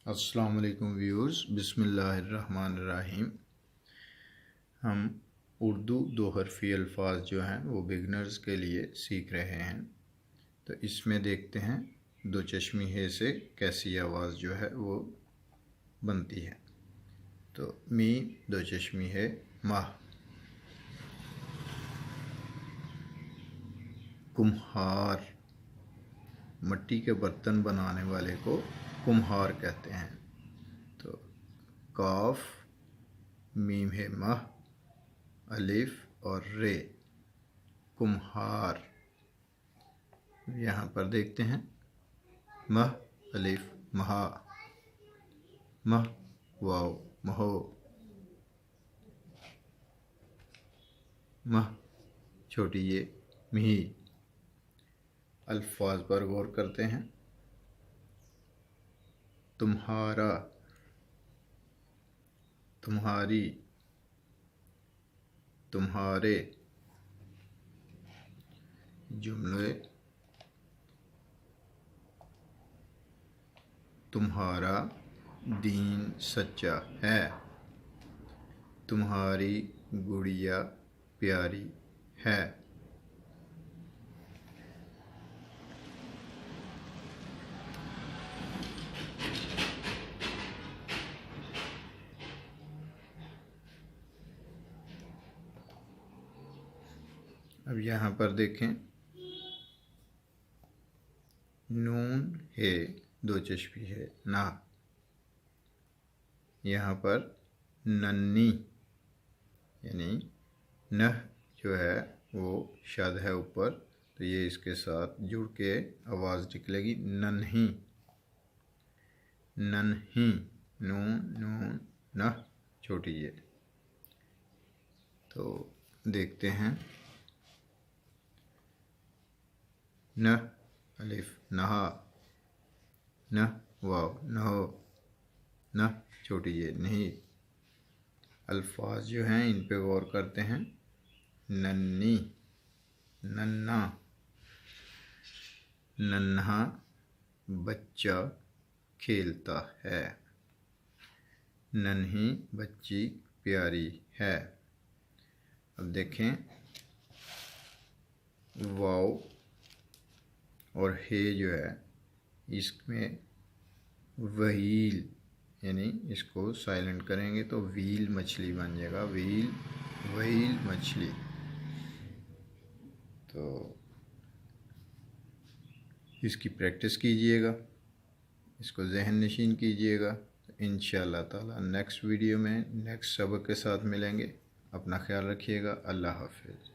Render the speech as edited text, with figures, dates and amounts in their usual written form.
अस्सलाम वालेकुम व्यूअर्स, बिस्मिल्लाहिर्रहमानिर्रहीम। हम उर्दू दो हरफ़ी अल्फाज जो हैं वो बिगनर्स के लिए सीख रहे हैं। तो इसमें देखते हैं दो चश्मी है से कैसी आवाज़ जो है वो बनती है। तो मी दो चश्मी है माह। कुम्हार, मिट्टी के बर्तन बनाने वाले को कुम्हार कहते हैं। तो काफ, मीम है मह, अलिफ और रे, कुम्हार। यहाँ पर देखते हैं मह, अलिफ, महा, मह, वाव, महो, मह, छोटी ये मिही। अल्फाज पर गौर करते हैं। तुम्हारा, तुम्हारी, तुम्हारे। जुमले तुम्हारा दीन सच्चा है, तुम्हारी गुड़िया प्यारी है। अब यहाँ पर देखें, नून है दो चश्मी है ना। यहाँ पर नन्नी यानी नह जो है वो शद है ऊपर, तो ये इसके साथ जुड़ के आवाज़ निकलेगी नन्ही, नन्ही, नून नून नह छोटी ये। तो देखते हैं न अलिफ नहा, न वाव नहो, न छोटी ये नहीं। अल्फाज जो हैं इन पे गौर करते हैं। नन्नी, नन्ना, नन्हा बच्चा खेलता है, नन्ही बच्ची प्यारी है। अब देखें, वाव और हे जो है इसमें वहील यानी इसको साइलेंट करेंगे तो व्हील मछली बन जाएगा, व्हील वहील मछली। तो इसकी प्रैक्टिस कीजिएगा, इसको जहन नशीन कीजिएगा। तो इंशाअल्लाह ताला नेक्स्ट वीडियो में नेक्स्ट सबक के साथ मिलेंगे। अपना ख्याल रखिएगा। अल्लाह हाफ़िज़।